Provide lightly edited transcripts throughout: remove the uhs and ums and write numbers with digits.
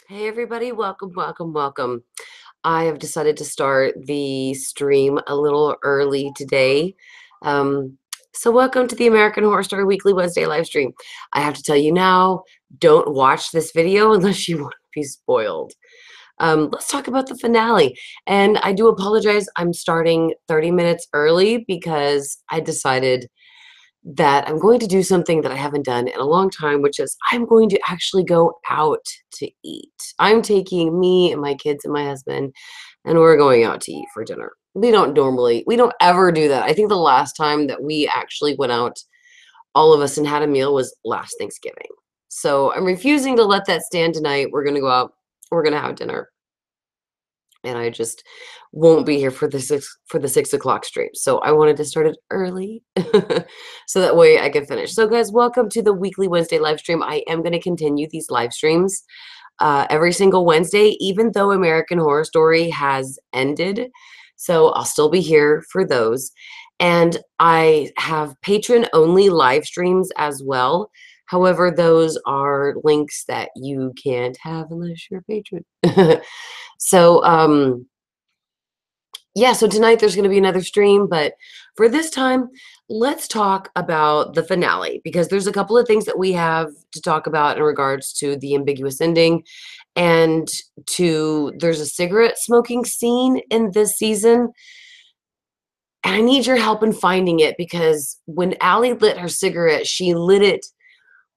Hey everybody, welcome, welcome, welcome. I have decided to start the stream a little early today. Um, so welcome to the American Horror Story Weekly Wednesday live stream. I have to tell you now, don't watch this video unless you want to be spoiled. Let's talk about the finale. And I do apologize, I'm starting 30 minutes early because I decided that I'm going to do something that I haven't done in a long time, which is I'm going to actually go out to eat. I'm taking me and my kids and my husband, and we're going out to eat for dinner. We don't ever do that. I think the last time that we actually went out, all of us, and had a meal was last Thanksgiving. So I'm refusing to let that stand tonight. We're going to go out, we're going to have dinner, and I just won't be here for the 6 o'clock stream. So I wanted to start it early, so that way I can finish. So guys, welcome to the weekly Wednesday live stream. I am going to continue these live streams every single Wednesday, even though American Horror Story has ended. So I'll still be here for those. And I have patron only live streams as well. However, those are links that you can't have unless you're a patron. So, yeah, so tonight there's going to be another stream, but for this time, let's talk about the finale because there's a couple of things that we have to talk about in regards to the ambiguous ending and there's a cigarette smoking scene in this season. And I need your help in finding it because when Allie lit her cigarette, she lit it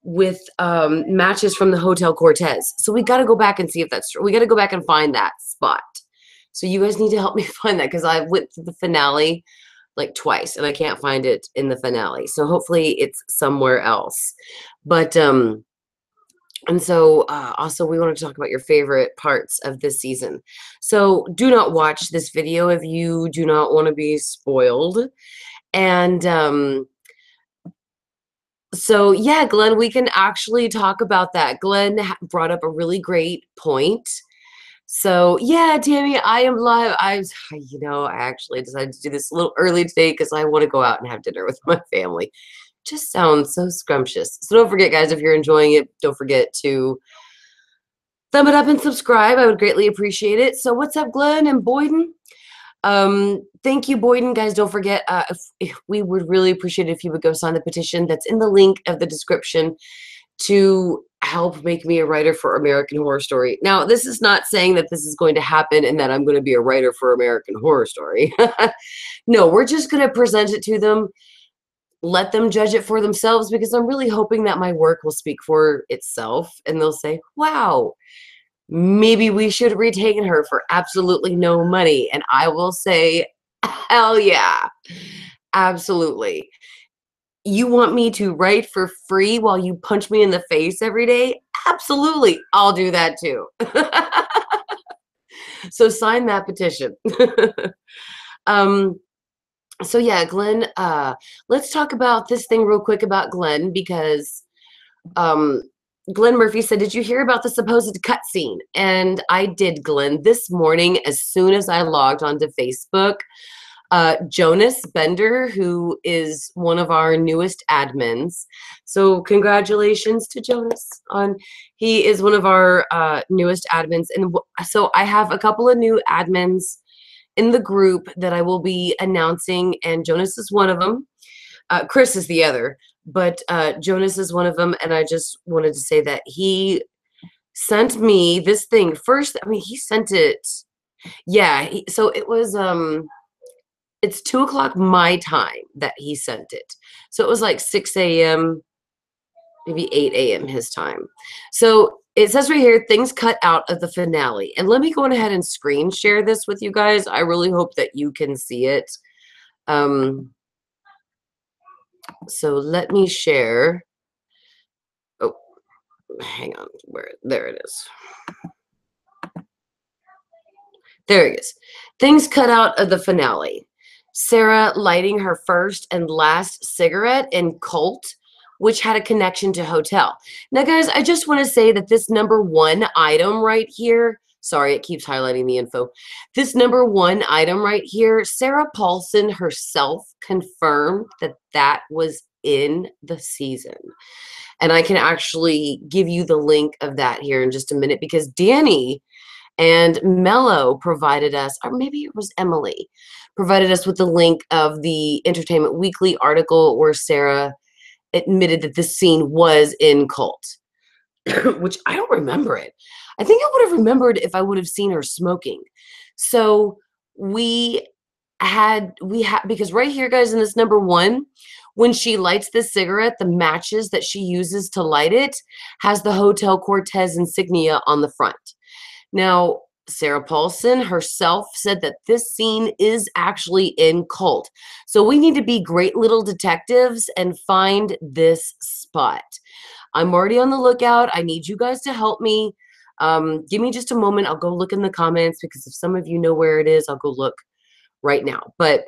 with matches from the Hotel Cortez. So we got to go back and see if that's true. We got to go back and find that spot. So you guys need to help me find that because I went to the finale like twice and I can't find it in the finale. So hopefully it's somewhere else. But and so also we want to talk about your favorite parts of this season. So do not watch this video if you do not want to be spoiled. And so yeah, Glenn, we can actually talk about that. Glenn brought up a really great point. So yeah, Tammy, I am live. I actually decided to do this a little early today because I want to go out and have dinner with my family. Just sounds so scrumptious. So don't forget, guys, if you're enjoying it, don't forget to thumb it up and subscribe. I would greatly appreciate it. So what's up, Glenn and Boyden? Thank you, Boyden. Guys, don't forget, if we would really appreciate it if you would go sign the petition that's in the link of the description to help make me a writer for American Horror Story. Now, this is not saying that this is going to happen and that I'm going to be a writer for American Horror Story. No, we're just going to present it to them, let them judge it for themselves, because I'm really hoping that my work will speak for itself and they'll say, wow, maybe we should retain her for absolutely no money. And I will say, hell yeah, absolutely. You want me to write for free while you punch me in the face every day? Absolutely. I'll do that too. So sign that petition. um, so yeah, Glenn, let's talk about this thing real quick about Glenn because Glenn Murphy said, did you hear about the supposed cutscene? And I did, Glenn. This morning, as soon as I logged onto Facebook, Jonas Bender, who is one of our newest admins. So congratulations to Jonas he is one of our newest admins. And so I have a couple of new admins in the group that I will be announcing, and Jonas is one of them. Chris is the other, but Jonas is one of them. And I just wanted to say that he sent me this thing first. I mean, he sent it. Yeah. So it was, it's 2 o'clock my time that he sent it. So it was like 6 a.m., maybe 8 a.m. his time. So it says right here, things cut out of the finale. And let me go ahead and screen share this with you guys. I really hope that you can see it. So let me share. Oh, hang on. There it is. There it is. Things cut out of the finale. Sarah lighting her first and last cigarette in Cult, which had a connection to Hotel. Now, guys, I just want to say that this number one item right here, sorry, it keeps highlighting the info. This number one item right here, Sarah Paulson herself confirmed that that was in the season. And I can actually give you the link of that here in just a minute, because Danny and Mello provided us, or maybe it was Emily, provided us with the link of the Entertainment Weekly article where Sarah admitted that this scene was in Cult, which I don't remember it. I think I would have remembered if I would have seen her smoking. So we had because right here, guys, in this number one, when she lights this cigarette, the matches that she uses to light it has the Hotel Cortez insignia on the front. Now, Sarah Paulson herself said that this scene is actually in Cult. So we need to be great little detectives and find this spot. I'm already on the lookout. I need you guys to help me. Give me just a moment. I'll go look in the comments, because if some of you know where it is, I'll go look right now. But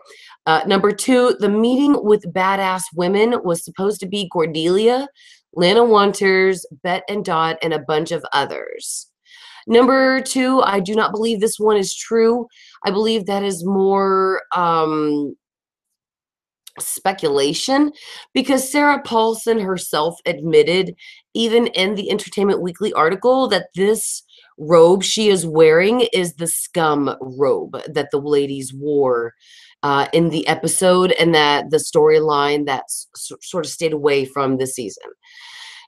number two, the meeting with badass women was supposed to be Cordelia, Lana Winters, Bet and Dot, and a bunch of others. Number two, I do not believe this one is true. I believe that is more speculation, because Sarah Paulson herself admitted, even in the Entertainment Weekly article, that this robe she is wearing is the scum robe that the ladies wore in the episode, and that the storyline that sort of stayed away from this season.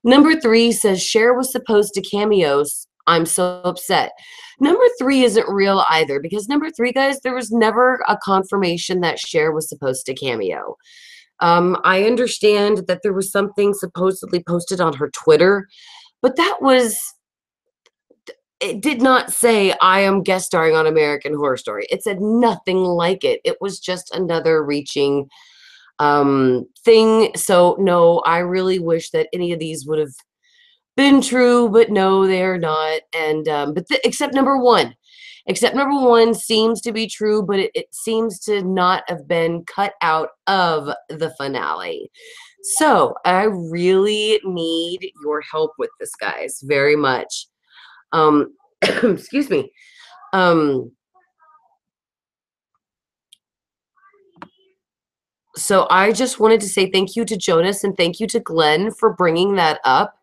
Number three says Cher was supposed to cameos. I'm so upset. Number three isn't real either, because number three, guys, there was never a confirmation that Cher was supposed to cameo. I understand that there was something supposedly posted on her Twitter, but it did not say, I am guest starring on American Horror Story. It said nothing like it. It was just another reaching thing. So no, I really wish that any of these would have been true, but no, they are not. And except number one. Except number one seems to be true, but it seems to not have been cut out of the finale. So I really need your help with this, guys, very much. Excuse me. So I just wanted to say thank you to Jonas and thank you to Glenn for bringing that up.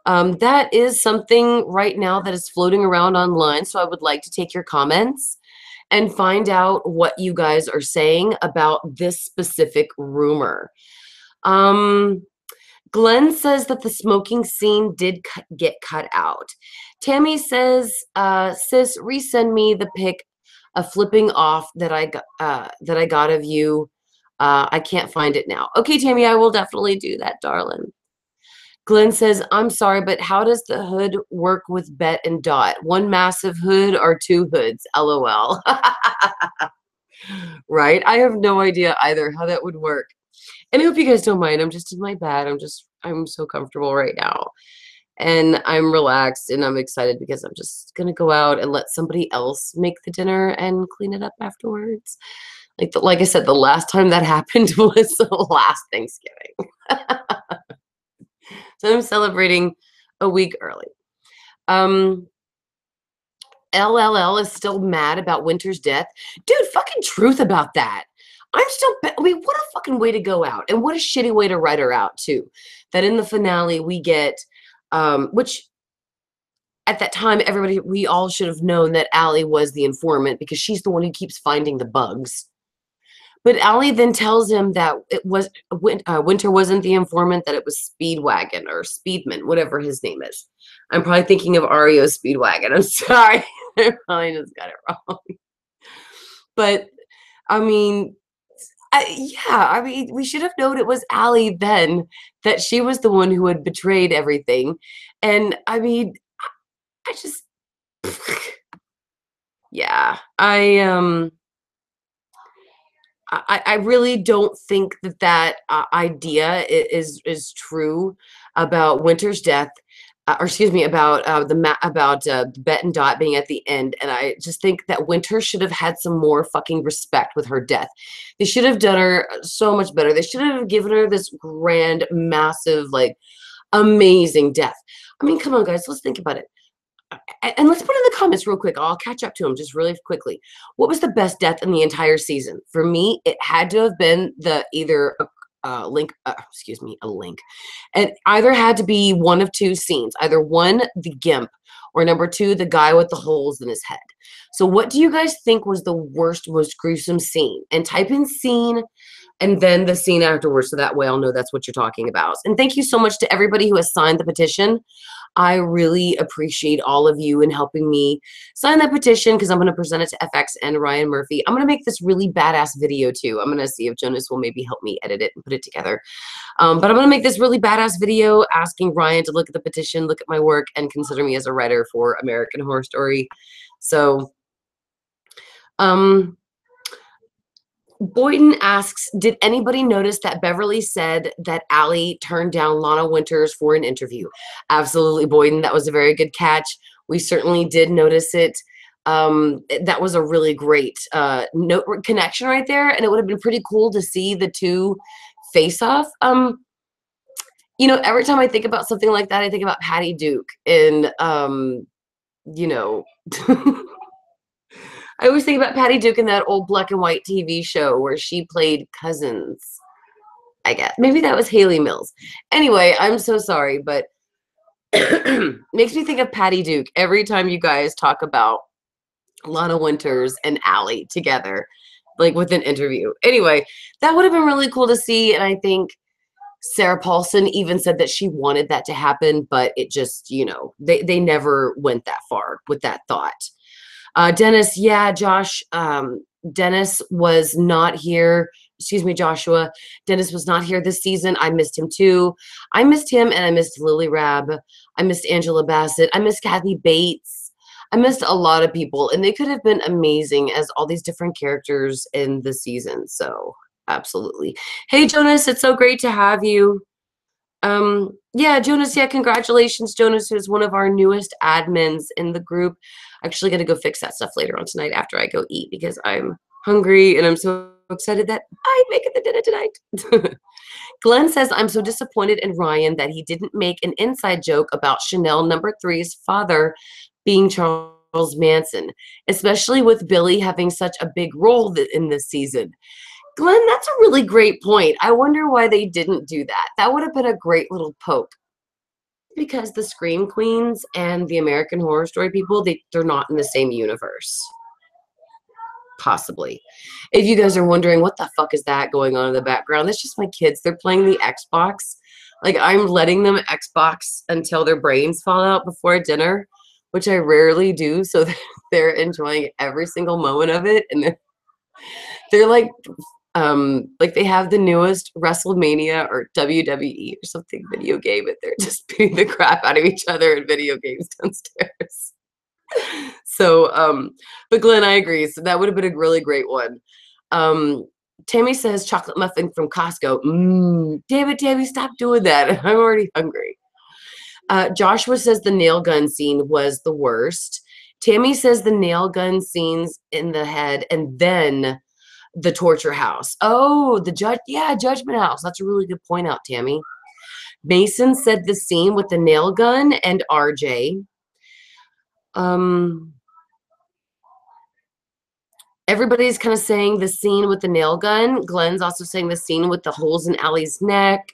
That is something right now that is floating around online, so I would like to take your comments and find out what you guys are saying about this specific rumor. Glenn says that the smoking scene did get cut out. Tammy says, sis, resend me the pic of flipping off that I got of you. I can't find it now. Okay, Tammy, I will definitely do that, darling. Glenn says, I'm sorry, but how does the hood work with Bet and Dot? One massive hood or two hoods? LOL. Right? I have no idea either how that would work. And I hope you guys don't mind. I'm just in my bed. I'm so comfortable right now. And I'm relaxed and I'm excited because I'm just going to go out and let somebody else make the dinner and clean it up afterwards. Like I said, the last time that happened was the last Thanksgiving. So I'm celebrating a week early. LLL is still mad about Winter's death. Dude, fucking truth about that. I'm still, I mean, what a fucking way to go out. And what a shitty way to write her out, too. That in the finale we get, which at that time, we all should have known that Allie was the informant because she's the one who keeps finding the bugs. But Allie then tells him that it was Winter wasn't the informant, that it was Speedwagon or Speedman, whatever his name is. I'm probably thinking of Ario Speedwagon. I'm sorry. I probably just got it wrong. But, I mean, I mean, we should have known it was Allie then, that she was the one who had betrayed everything. And, I mean, I just, yeah, I really don't think that idea is true about Winter's death, or excuse me, about Bet and Dot being at the end. And I just think that Winter should have had some more fucking respect with her death. They should have done her so much better. They should have given her this grand, massive, like, amazing death. I mean, come on, guys, let's think about it. And let's put in the comments real quick. I'll catch up to them just really quickly. What was the best death in the entire season? For me, it had to have been either link, excuse me, a link. And either had to be one of two scenes, either one, the gimp, or number two, the guy with the holes in his head. So what do you guys think was the worst, most gruesome scene? And type in scene and then the scene afterwards, so that way I'll know that's what you're talking about. And thank you so much to everybody who has signed the petition. I really appreciate all of you in helping me sign that petition, because I'm going to present it to FX and Ryan Murphy. I'm going to make this really badass video too. I'm going to see if Jonas will maybe help me edit it and put it together. But I'm going to make this really badass video asking Ryan to look at the petition, look at my work, and consider me as a writer for American Horror Story. So, Boyden asks, did anybody notice that Beverly said that Allie turned down Lana Winters for an interview? Absolutely, Boyden. That was a very good catch. We certainly did notice it. That was a really great connection right there, and it would have been pretty cool to see the two face off. You know, every time I think about something like that, I think about Patty Duke and, you know, I always think about Patty Duke in that old black and white TV show where she played cousins, I guess. Maybe that was Haley Mills. Anyway, I'm so sorry, but makes me think of Patty Duke every time you guys talk about Lana Winters and Allie together, like with an interview. Anyway, that would have been really cool to see, and I think Sarah Paulson even said that she wanted that to happen, but it just, you know, they never went that far with that thought. Dennis, yeah, Josh, Dennis was not here. Excuse me, Joshua. Dennis was not here this season. I missed him too. I missed him, and I missed Lily Rabb. I missed Angela Bassett. I missed Kathy Bates. I missed a lot of people, and they could have been amazing as all these different characters in the season. So, absolutely. Hey, Jonas, it's so great to have you. Yeah, Jonas, yeah, congratulations. Jonas is one of our newest admins in the group. Actually going to go fix that stuff later on tonight after I go eat, because I'm hungry and I'm so excited that I'm making the dinner tonight. Glenn says, I'm so disappointed in Ryan that he didn't make an inside joke about Chanel number 3's father being Charles Manson, especially with Billy having such a big role in this season. Glenn, that's a really great point. I wonder why they didn't do that. That would have been a great little poke. Because the Scream Queens and the American Horror Story people, they're not in the same universe. Possibly. If you guys are wondering what the fuck is that going on in the background, that's just my kids. They're playing the Xbox. Like, I'm letting them Xbox until their brains fall out before dinner, which I rarely do. So they're enjoying every single moment of it. And they're like they have the newest WrestleMania or WWE or something video game, and they're just beating the crap out of each other in video games downstairs. So, but Glenn, I agree. So that would have been a really great one. Tammy says chocolate muffin from Costco. Damn it, Tammy, stop doing that. I'm already hungry. Joshua says the nail gun scene was the worst. Tammy says the nail gun scenes in the head and then the torture house. Oh, the Judgment House. That's a really good point out, Tammy. Mason said the scene with the nail gun and RJ. Everybody's kind of saying the scene with the nail gun. Glenn's also saying the scene with the holes in Allie's neck.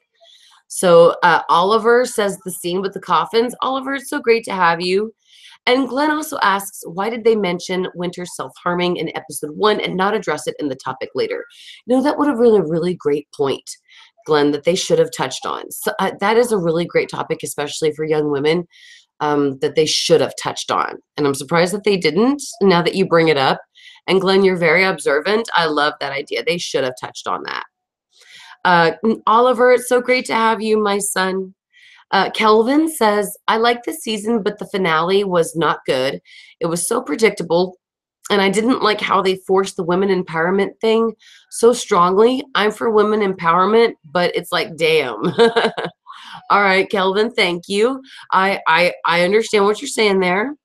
So Oliver says the scene with the coffins. Oliver, it's so great to have you. And Glenn also asks, why did they mention Winter's self-harming in episode 1 and not address it in the topic later? You know, that would have been a really great point, Glenn, that they should have touched on. So, that is a really great topic, especially for young women, that they should have touched on. And I'm surprised that they didn't, now that you bring it up. And Glenn, you're very observant. I love that idea. They should have touched on that. Oliver, it's so great to have you, my son. Kelvin says, I like this season, but the finale was not good. It was so predictable, and I didn't like how they forced the women empowerment thing so strongly. I'm for women empowerment, but it's like, damn. All right, Kelvin, thank you. I understand what you're saying there.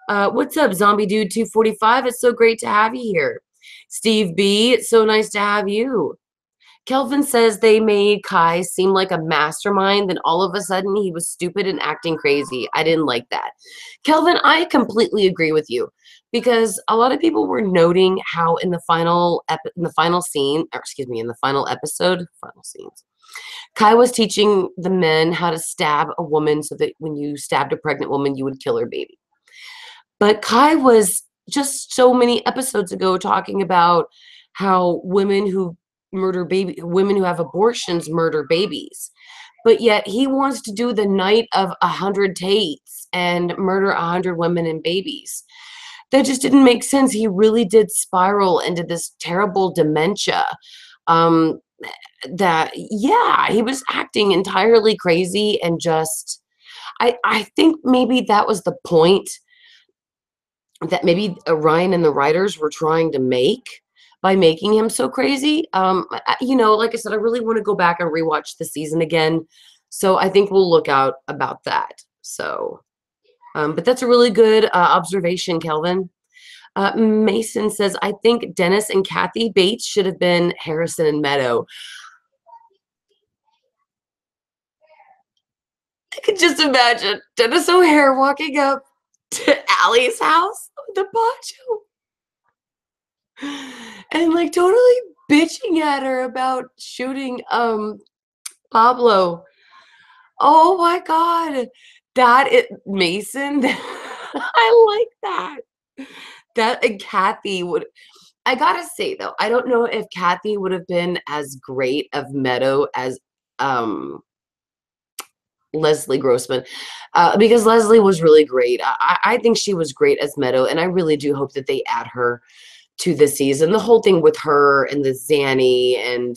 What's up, Zombie Dude 245? It's so great to have you here. Steve B, it's so nice to have you. Kelvin says they made Kai seem like a mastermind, then all of a sudden he was stupid and acting crazy. I didn't like that. Kelvin, I completely agree with you because a lot of people were noting how in the final scene, or excuse me, in the final episode, final scenes, Kai was teaching the men how to stab a woman so that when you stabbed a pregnant woman, you would kill her baby. But Kai was just so many episodes ago talking about how women who women who have abortions murder babies. But yet he wants to do the night of 100 Tates and murder 100 women and babies. That just didn't make sense. He really did spiral into this terrible dementia. Um, that, yeah, he was acting entirely crazy and just, I think maybe that was the point that maybe Ryan and the writers were trying to make by making him so crazy. You know, like I said, I really want to go back and rewatch the season again. So I think we'll look out about that. So, but that's a really good observation, Kelvin. Mason says, I think Dennis and Kathy Bates should have been Harrison and Meadow. I could just imagine Dennis O'Hare walking up to Allie's house with the poncho and like totally bitching at her about shooting Pablo. Oh my God. Mason, I like that. That and Kathy would, I gotta say though, I don't know if Kathy would have been as great of Meadow as Leslie Grossman, because Leslie was really great. I think she was great as Meadow, and I really do hope that they add her to the season. The whole thing with her and the Zanny, and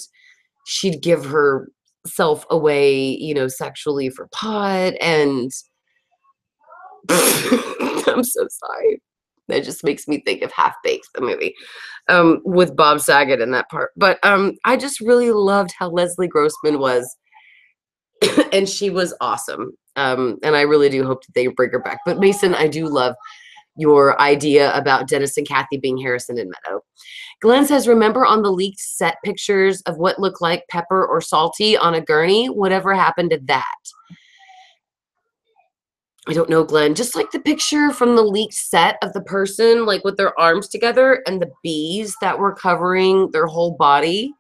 she'd give herself away, you know, sexually for pot, and I'm so sorry. That just makes me think of Half Baked, the movie, with Bob Saget in that part. But I just really loved how Leslie Grossman was. And she was awesome. And I really do hope that they bring her back. But Mason, I do love your idea about Dennis and Kathy being Harrison and Meadow. Glenn says, remember on the leaked set pictures of what looked like Pepper or Salty on a gurney? Whatever happened to that? I don't know, Glenn. Just like the picture from the leaked set of the person, like with their arms together and the bees that were covering their whole body.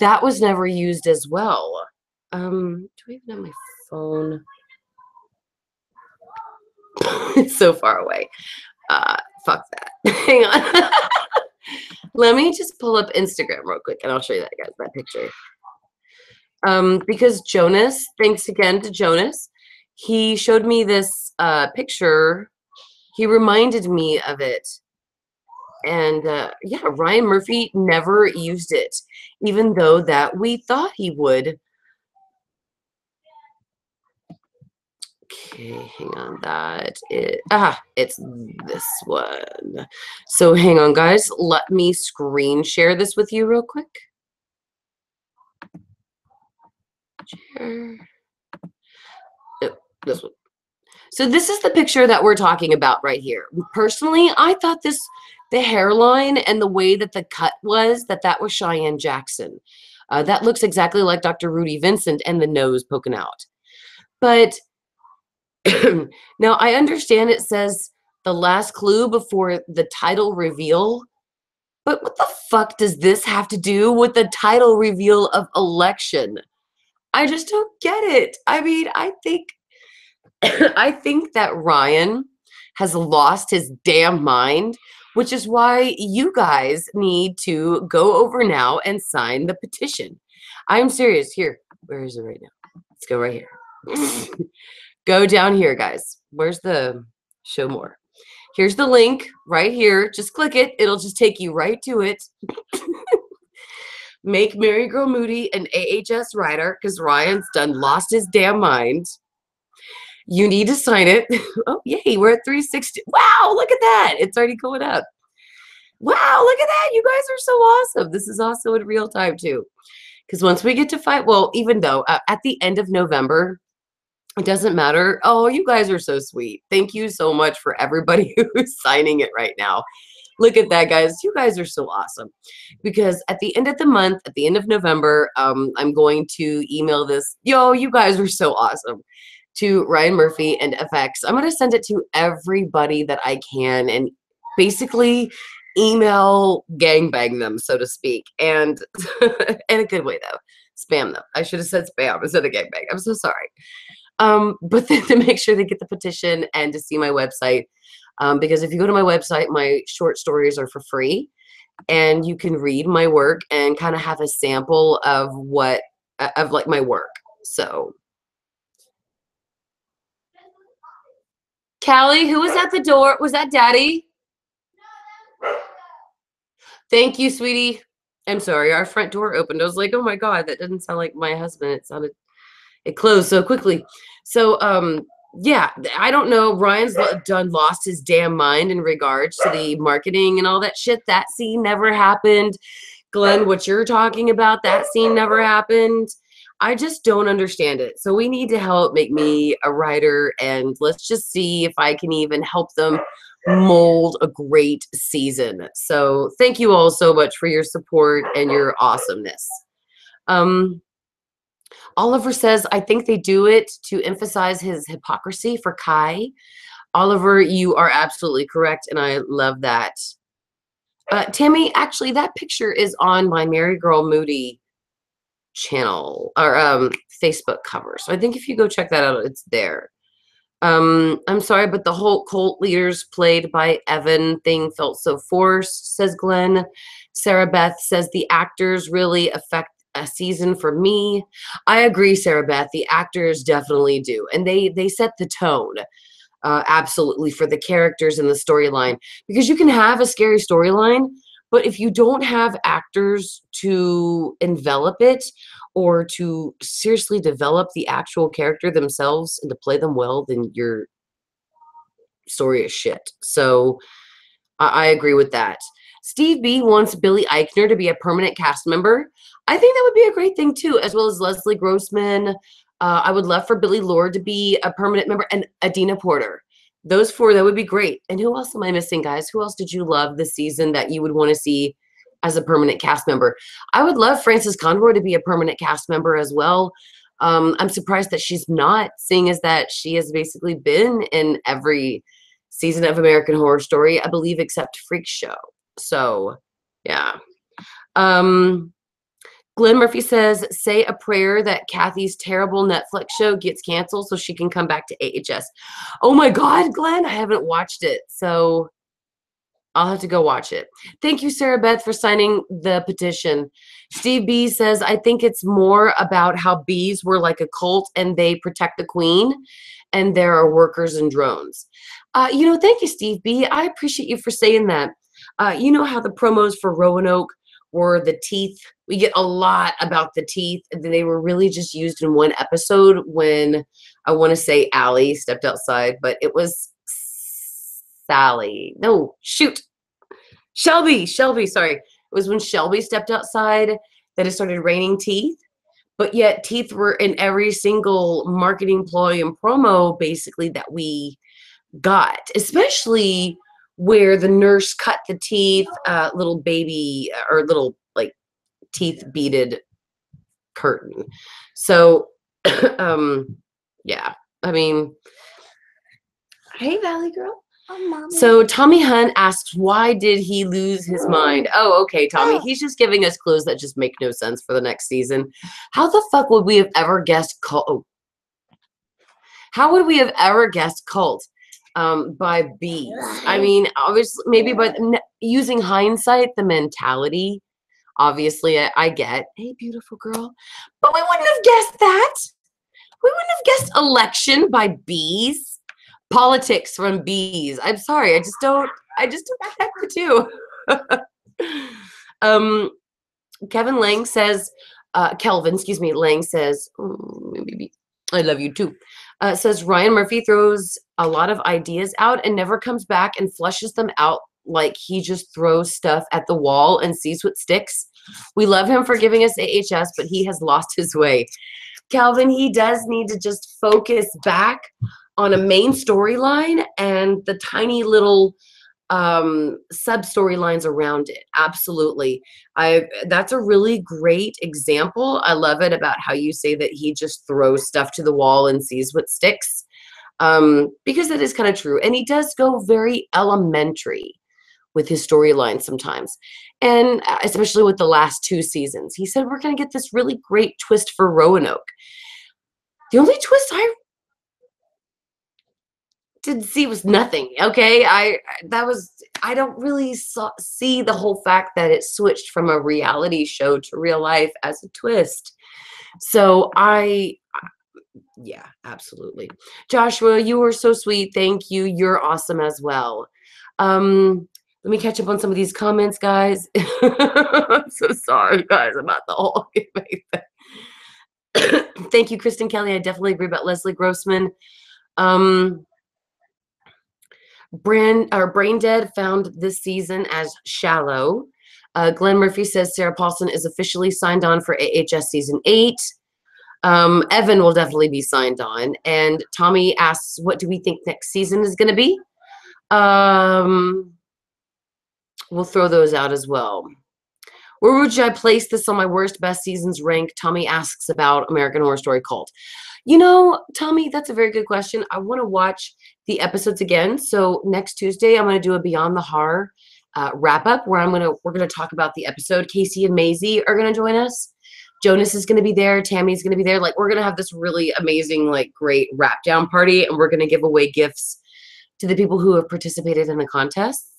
That was never used as well. Do I even have my phone? It's so far away. Fuck that. Hang on. Let me just pull up Instagram real quick and I'll show you that, guys, that picture. Because Jonas, thanks again to Jonas, he showed me this picture. He reminded me of it. And yeah, Ryan Murphy never used it, even though that we thought he would. Okay, hang on. It's this one. So hang on, guys. Let me screen share this with you real quick. Share. Oh, this one. So this is the picture that we're talking about right here. Personally, I thought the hairline and the way that the cut was, that was Cheyenne Jackson. That looks exactly like Dr. Rudy Vincent and the nose poking out. But now I understand it says the last clue before the title reveal, but what the fuck does this have to do with the title reveal of Election? I just don't get it. I mean, I think I think that Ryan has lost his damn mind, which is why you guys need to go over now and sign the petition. I'm serious. Here, where is it right now? Let's go right here. Go down here, guys. Where's the show more? Here's the link right here. Just click it. It'll just take you right to it. Make MaryGirl Moody an AHS writer because Ryan's done lost his damn mind. You need to sign it. Oh, yay. We're at 360. Wow, look at that. It's already going up. Wow, look at that. You guys are so awesome. This is also in real time, too. Because once we get to fight, well, even though at the end of November, it doesn't matter. Oh, you guys are so sweet. Thank you so much for everybody who's signing it right now. Look at that, guys. You guys are so awesome. Because at the end of the month, at the end of November, I'm going to email this. Yo, you guys are so awesome. To Ryan Murphy and FX. I'm going to send it to everybody that I can and basically email gangbang them, so to speak. And in a good way, though. Spam them. I should have said spam instead of gangbang. I'm so sorry. But then to make sure they get the petition and to see my website. Because if you go to my website, my short stories are for free. And you can read my work and kind of have a sample of what, of like my work. So. Callie, who was at the door? Was that Daddy? Thank you, sweetie. I'm sorry, our front door opened. I was like, oh my God, that didn't sound like my husband. It closed so quickly. So, yeah, I don't know. Ryan's done lost his damn mind in regards to the marketing and all that shit. That scene never happened. Glenn, what you're talking about, that scene never happened. I just don't understand it. So we need to help make me a writer, and let's just see if I can even help them mold a great season. So thank you all so much for your support and your awesomeness. Oliver says, I think they do it to emphasize his hypocrisy for Kai. Oliver, you are absolutely correct, and I love that. Tammy, actually, that picture is on my MaryGirl Moody channel or Facebook cover. So I think if you go check that out, it's there. I'm sorry, but the whole cult leaders played by Evan thing felt so forced, says Glenn. Sarah Beth says the actors really affect a season for me. I agree, Sarah Beth. The actors definitely do. And they set the tone. Absolutely, for the characters and the storyline, because you can have a scary storyline, but if you don't have actors to envelop it or to seriously develop the actual character themselves and to play them well, then your story is shit. So I agree with that. Steve B wants Billy Eichner to be a permanent cast member. I think that would be a great thing too, as well as Leslie Grossman. I would love for Billy Lord to be a permanent member, and Adina Porter. Those four, that would be great. And who else am I missing, guys? Who else did you love this season that you would want to see as a permanent cast member? I would love Frances Conroy to be a permanent cast member as well. I'm surprised that she's not, seeing as that she has basically been in every season of American Horror Story, I believe, except Freak Show. So, yeah. Glenn Murphy says, say a prayer that Kathy's terrible Netflix show gets canceled so she can come back to AHS. Oh my God, Glenn, I haven't watched it, so I'll have to go watch it. Thank you, Sarah Beth, for signing the petition. Steve B says, I think it's more about how bees were like a cult and they protect the queen, and there are workers and drones. Thank you, Steve B. I appreciate you for saying that. You know how the promos for Roanoke were the teeth? We get a lot about the teeth. They were really just used in one episode when, I want to say, Allie stepped outside, but it was Sally. No, shoot. Shelby, sorry. It was when Shelby stepped outside that it started raining teeth. But yet teeth were in every single marketing ploy and promo, basically, that we got, especially where the nurse cut the teeth, little baby or little like teeth beaded curtain. So, yeah, I mean, hey, Valley Girl. Oh, so Tommy Hunt asks, why did he lose his mind? Oh, okay, Tommy. He's just giving us clues that just make no sense for the next season. How the fuck would we have ever guessed cult? Oh. How would we have ever guessed cult? By bees. I mean, obviously, maybe, but using hindsight, the mentality, obviously, I get, hey, beautiful girl, but we wouldn't have guessed that. We wouldn't have guessed election by bees, politics from bees. I'm sorry, I just don't connect the two. Kevin Lang says, Kelvin, excuse me, Lang says, maybe I love you too. Says Ryan Murphy throws a lot of ideas out and never comes back and flushes them out, like he just throws stuff at the wall and sees what sticks. We love him for giving us AHS, but he has lost his way. Calvin, he does need to just focus back on a main storyline and the tiny little sub storylines around it. Absolutely. That's a really great example. I love it about how you say that he just throws stuff to the wall and sees what sticks. Because that is kind of true. And he does go very elementary with his storyline sometimes. And especially with the last 2 seasons. He said, we're going to get this really great twist for Roanoke. The only twist I did see was nothing. Okay, I don't really see the whole fact that it switched from a reality show to real life as a twist. So yeah, absolutely. Joshua, you were so sweet. Thank you. You're awesome as well. Let me catch up on some of these comments, guys. I'm so sorry, guys, about the whole thing. Thank you, Kristen Kelly. I definitely agree about Leslie Grossman. Brain Dead found this season as shallow. Glenn Murphy says Sarah Paulson is officially signed on for AHS season 8. Evan will definitely be signed on. And Tommy asks, what do we think next season is going to be? We'll throw those out as well. Where would I place this on my worst, best seasons rank? Tommy asks about American Horror Story Cult. You know, Tommy, that's a very good question. I want to watch the episodes again. So next Tuesday, I'm going to do a Beyond the Horror wrap up where we're going to talk about the episode. Casey and Maisie are going to join us. Jonas is going to be there. Tammy's going to be there. Like, we're going to have this really amazing, like, great wrap down party, and we're going to give away gifts to the people who have participated in the contests.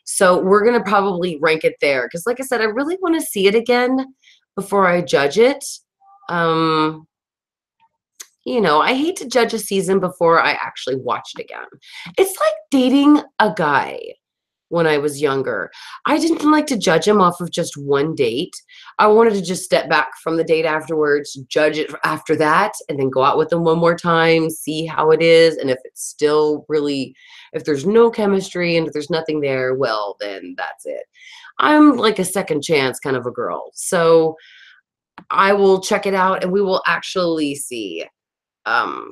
So we're going to probably rank it there. Because like I said, I really want to see it again before I judge it. You know, I hate to judge a season before I actually watch it again. It's like dating a guy when I was younger. I didn't like to judge him off of just one date. I wanted to just step back from the date afterwards, judge it after that, and then go out with him one more time, see how it is. And if it's still really, if there's no chemistry and if there's nothing there, well, then that's it. I'm like a second chance kind of a girl. So I will check it out and we will actually see how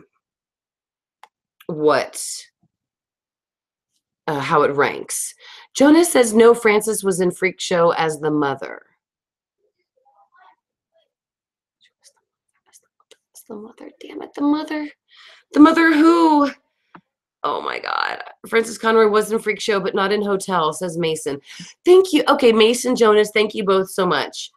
it ranks. Jonas says no, Frances was in Freak Show as the mother. The mother, damn it, the mother. The mother who? Oh my God. Frances Conroy was in Freak Show, but not in Hotel, says Mason. Thank you. Okay, Mason, Jonas, thank you both so much.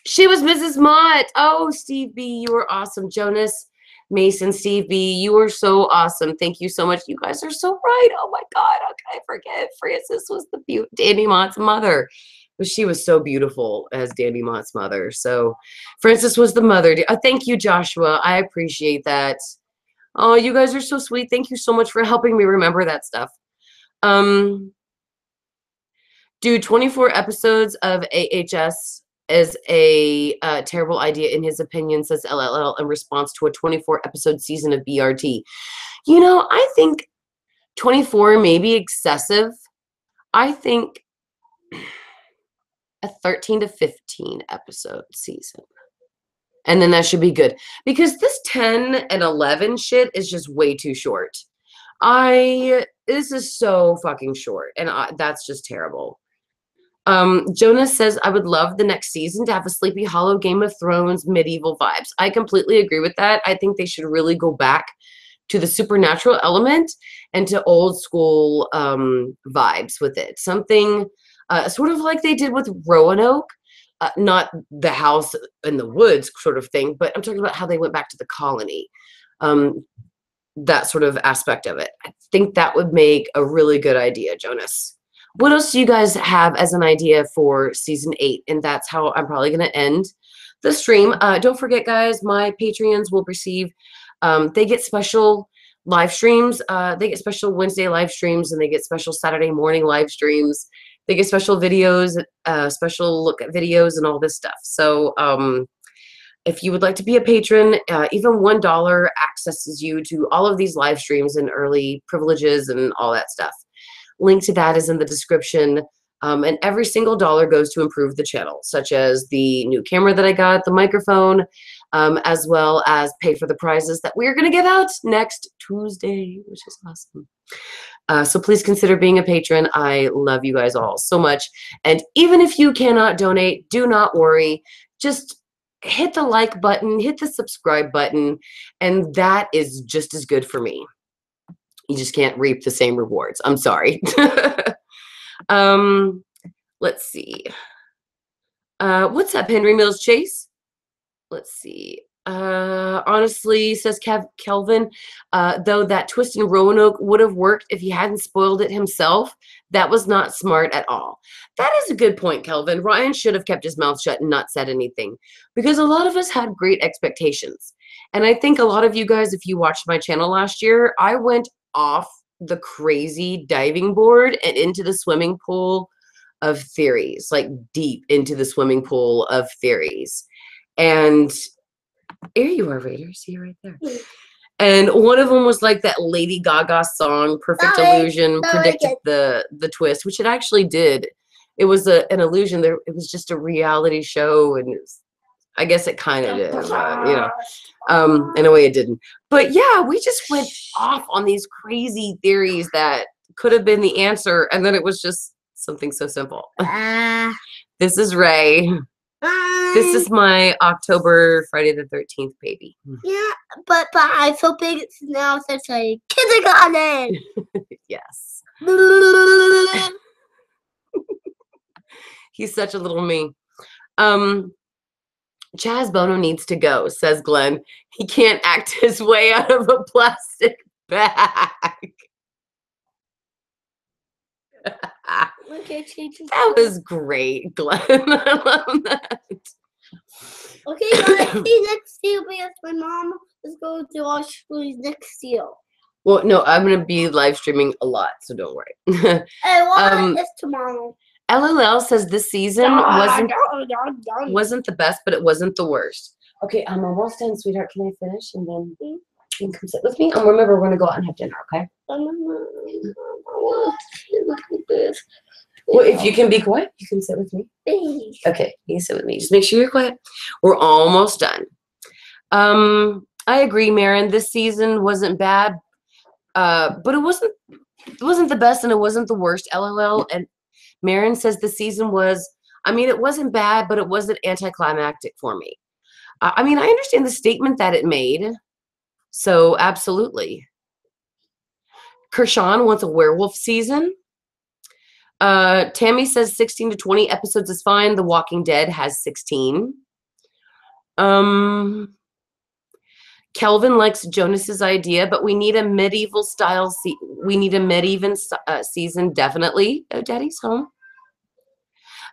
She was Mrs. Mott. Oh, Steve B, you were awesome. Jonas, Mason, Steve B, you were so awesome. Thank you so much. You guys are so right. Oh my God. Okay, I forget. Frances was the Danny Mott's mother. She was so beautiful as Danny Mott's mother. So Frances was the mother. Thank you, Joshua. I appreciate that. Oh, you guys are so sweet. Thank you so much for helping me remember that stuff. Do 24 episodes of AHS is a terrible idea in his opinion, says LLL in response to a 24 episode season of BRT. You know, I think 24 may be excessive. I think a 13 to 15 episode season. And then that should be good. Because this 10 and 11 shit is just way too short. This is so fucking short. And that's just terrible. Jonas says, I would love the next season to have a Sleepy Hollow, Game of Thrones, medieval vibes. I completely agree with that. I think they should really go back to the supernatural element and to old school vibes with it. Something sort of like they did with Roanoke. Not the house in the woods sort of thing, but I'm talking about how they went back to the colony. That sort of aspect of it. I think that would make a really good idea, Jonas. What else do you guys have as an idea for season 8? And that's how I'm probably going to end the stream. Don't forget, guys, my Patreons will receive, they get special live streams. They get special Wednesday live streams, and they get special Saturday morning live streams. They get special videos, special look at videos and all this stuff. So if you would like to be a patron, even $1 accesses you to all of these live streams and early privileges and all that stuff. Link to that is in the description. And every single dollar goes to improve the channel, such as the new camera that I got, the microphone, as well as pay for the prizes that we're going to give out next Tuesday, which is awesome. So please consider being a patron. I love you guys all so much. And even if you cannot donate, do not worry. Just hit the like button, hit the subscribe button, and that is just as good for me. You just can't reap the same rewards. I'm sorry. Let's see. What's up, Henry Mills Chase? Let's see. Honestly, says Kelvin, though that twist in Roanoke would have worked if he hadn't spoiled it himself. That was not smart at all. That is a good point, Kelvin. Ryan should have kept his mouth shut and not said anything, because a lot of us had great expectations. And I think a lot of you guys, if you watched my channel last year, I went off the crazy diving board and into the swimming pool of theories, like deep into the swimming pool of theories. And here you are, Raider. See you right there. And one of them was like that Lady Gaga song, Perfect Illusion, predicted the twist, which it actually did. It was an illusion. It was just a reality show, and I guess it kind of did, you know. In a way it didn't. But yeah, we just went off on these crazy theories that could have been the answer, and then it was just something so simple. This is Ray. This is my October Friday the 13th baby. Yeah, but I'm so big now since I kindergarten. Yes. He's such a little me. Chaz Bono needs to go, says Glenn. He can't act his way out of a plastic bag. That was great, Glenn. I love that. Okay, guys, see next year because my mom is going to Australia next year. Well, no, I'm going to be live streaming a lot, so don't worry. Hey, what is tomorrow? LLL says this season wasn't the best, but it wasn't the worst. Okay, I'm almost done, sweetheart. Can I finish? And then you can come sit with me. And remember, we're going to go out and have dinner, okay? Well, if you can be quiet, you can sit with me. Okay, you can sit with me. Just make sure you're quiet. We're almost done. I agree, Marin. This season wasn't bad, but it wasn't the best and it wasn't the worst. LOL. And Marin says the season was, I mean, it wasn't bad, but it wasn't anticlimactic for me. I mean, I understand the statement that it made. So absolutely. Kershawn wants a werewolf season. Tammy says 16 to 20 episodes is fine. The Walking Dead has 16. Kelvin likes Jonas's idea, but we need a medieval style. We need a medieval season, definitely. Oh, Daddy's home.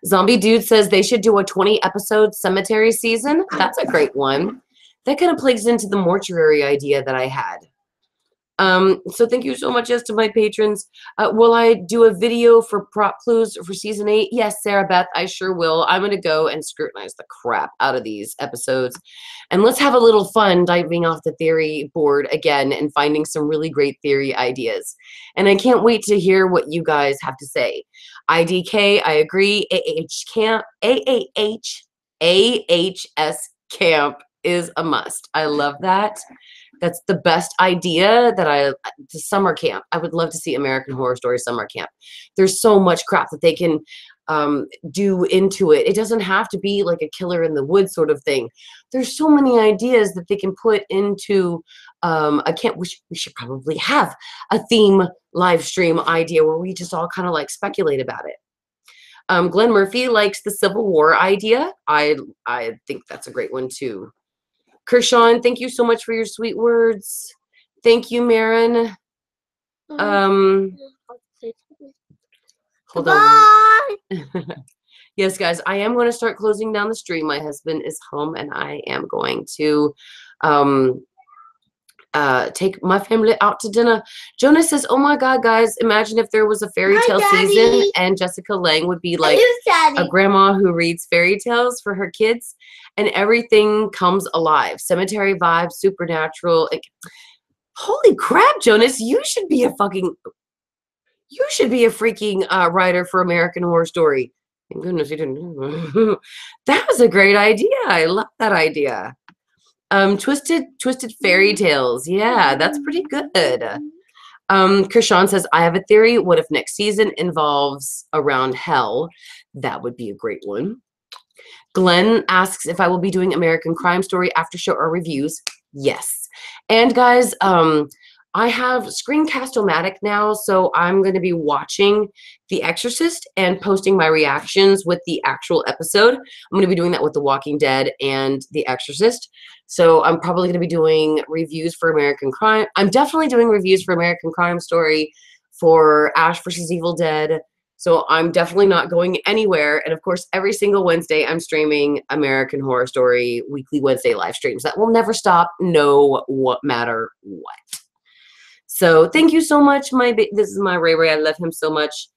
Zombie Dude says they should do a 20 episode cemetery season. That's a great one. That kind of plays into the mortuary idea that I had. So thank you so much as to my patrons. Will I do a video for prop clues for season 8? Yes, Sarah Beth, I sure will. I'm going to go and scrutinize the crap out of these episodes. And let's have a little fun diving off the theory board again and finding some really great theory ideas. And I can't wait to hear what you guys have to say. IDK, I agree. AHS camp is a must. I love that. That's the best idea that the summer camp. I would love to see American Horror Story summer camp. There's so much crap that they can do into it. It doesn't have to be like a killer in the woods sort of thing. There's so many ideas that they can put into a camp. We should probably have a theme live stream idea where we just all kind of like speculate about it. Glenn Murphy likes the Civil War idea. I think that's a great one too. Kershawn, thank you so much for your sweet words. Thank you, Marin. Hold on. Yes, guys, I am going to start closing down the stream. My husband is home, and I am going to take my family out to dinner. Jonah says, oh my God, guys, imagine if there was a fairy tale season and Jessica Lange would be like a grandma who reads fairy tales for her kids and everything comes alive. Cemetery vibes, supernatural. Holy crap, Jonas, you should be a freaking writer for American Horror Story. Thank goodness you didn't. That was a great idea. I love that idea. Twisted Fairy Tales. Yeah, that's pretty good. Krishan says, I have a theory. What if next season involves around hell? That would be a great one. Glenn asks if I will be doing American Crime Story after show or reviews. Yes. And guys, I have Screencast-O-Matic now, so I'm going to be watching The Exorcist and posting my reactions with the actual episode. I'm going to be doing that with The Walking Dead and The Exorcist. So I'm probably going to be doing reviews for American Crime. I'm definitely doing reviews for American Crime Story, for Ash vs. Evil Dead. So I'm definitely not going anywhere. And of course, every single Wednesday, I'm streaming American Horror Story weekly Wednesday live streams. That will never stop, no matter what. So thank you so much. This is my Ray Ray. I love him so much.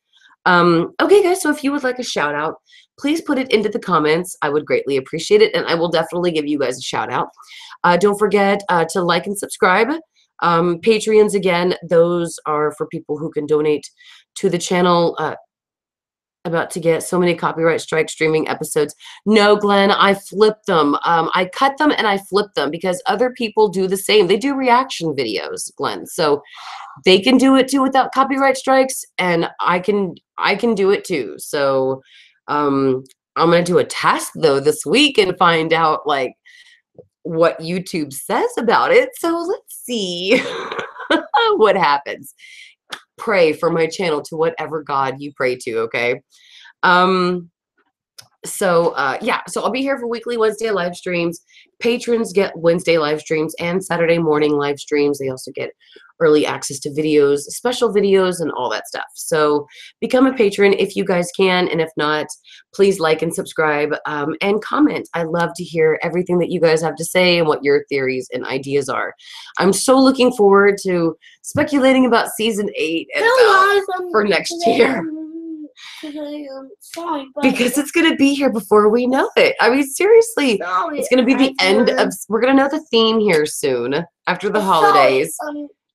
Okay, guys, so if you would like a shout out, please put it into the comments. I would greatly appreciate it, and I will definitely give you guys a shout out. Don't forget to like and subscribe. Patreons, again, those are for people who can donate to the channel. About to get so many copyright strike streaming episodes. No, Glenn, I flipped them. I cut them and I flipped them because other people do the same. They do reaction videos, Glenn. So they can do it too without copyright strikes, and I can do it too. So I'm gonna do a test though this week and find out like what YouTube says about it. So let's see what happens. Pray for my channel to whatever God you pray to, okay? Yeah, so I'll be here for weekly Wednesday live streams. Patrons get Wednesday live streams and Saturday morning live streams. They also get early access to videos, special videos, and all that stuff. So become a patron if you guys can, and if not, please like and subscribe and comment. I love to hear everything that you guys have to say and what your theories and ideas are. I'm so looking forward to speculating about season 8 and for next year. Because it's going to be here before we know it. I mean, seriously, it's going to be the end of, we're going to know the theme here soon after the holidays.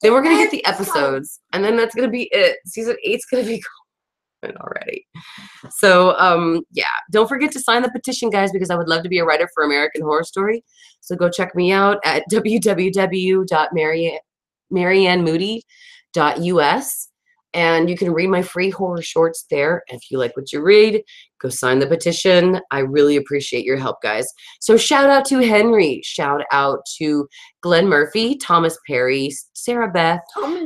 Then we're going to get the episodes, and then that's going to be it. Season 8's going to be going already. So, yeah, don't forget to sign the petition, guys, because I would love to be a writer for American Horror Story. So go check me out at www.mariannemoody.us. And you can read my free horror shorts there. If you like what you read, go sign the petition. I really appreciate your help, guys. So shout out to Henry. Shout out to Glenn Murphy, Thomas Perry, Sarah Beth,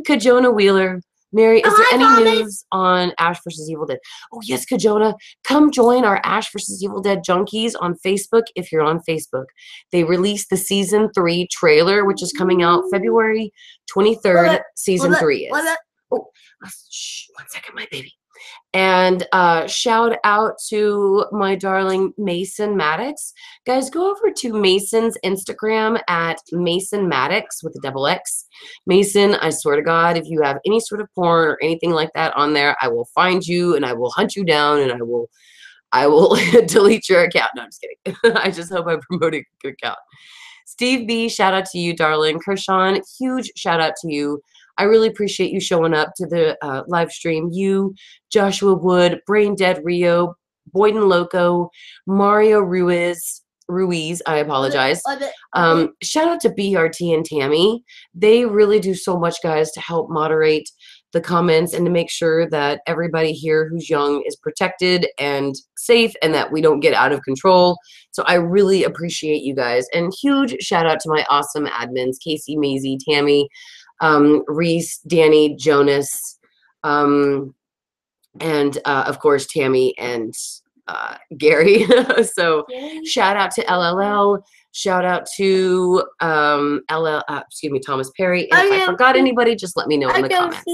Kajona Wheeler. Mary, is there any news on Ash vs. Evil Dead? Oh, yes, Kajona. Come join our Ash vs. Evil Dead junkies on Facebook if you're on Facebook. They released the Season 3 trailer, which is coming out February 23rd. Season 3 is. Oh, shh, 1 second, my baby. And shout out to my darling Mason Maddox. Guys, go over to Mason's Instagram at Mason Maddox with a double X. Mason, I swear to God, if you have any sort of porn or anything like that on there, I will find you and I will hunt you down and I will delete your account. No, I'm just kidding. I just hope I promoted a good account. Steve B, shout out to you, darling. Krishan, huge shout out to you. I really appreciate you showing up to the live stream. You, Joshua Wood, Brain Dead Rio, Boyden Loco, Mario Ruiz, I apologize. Shout out to BRT and Tammy. They really do so much, guys, to help moderate the comments and to make sure that everybody here who's young is protected and safe and that we don't get out of control. So I really appreciate you guys. And huge shout out to my awesome admins, Casey, Maisie, Tammy, Reese, Danny, Jonas, and of course Tammy and Gary. So shout out to LLL, shout out to Thomas Perry. And if I forgot anybody, just let me know in the comments.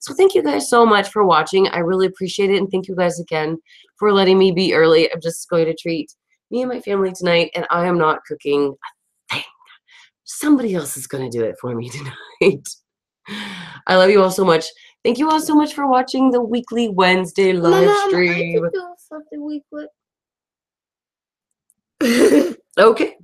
So thank you guys so much for watching. I really appreciate it, and thank you guys again for letting me be early. I'm just going to treat me and my family tonight, and I am not cooking a thing. Somebody else is going to do it for me tonight. I love you all so much. Thank you all so much for watching the weekly Wednesday live stream. I can do something weekly. Okay.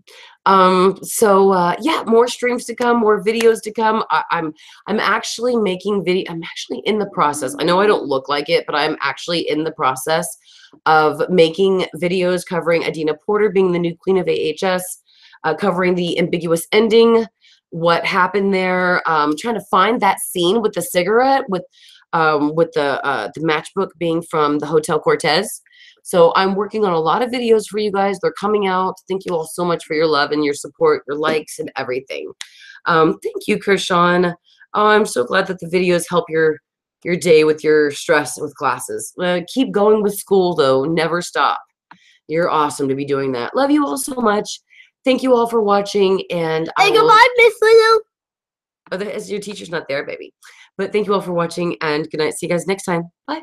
Yeah, more streams to come, more videos to come. I'm actually making video. I'm actually in the process. I know I don't look like it, but I'm actually in the process of making videos covering Adina Porter being the new queen of AHS. covering the ambiguous ending, what happened there, trying to find that scene with the cigarette, with the matchbook being from the Hotel Cortez. So I'm working on a lot of videos for you guys. They're coming out. Thank you all so much for your love and your support, your likes and everything. Thank you, Kershawn. Oh, I'm so glad that the videos help your day with your stress with classes. Keep going with school, though. Never stop. You're awesome to be doing that. Love you all so much. Thank you all for watching. And Hey, goodbye, Miss Lulu. Your teacher's not there, baby. But thank you all for watching, and good night. See you guys next time. Bye.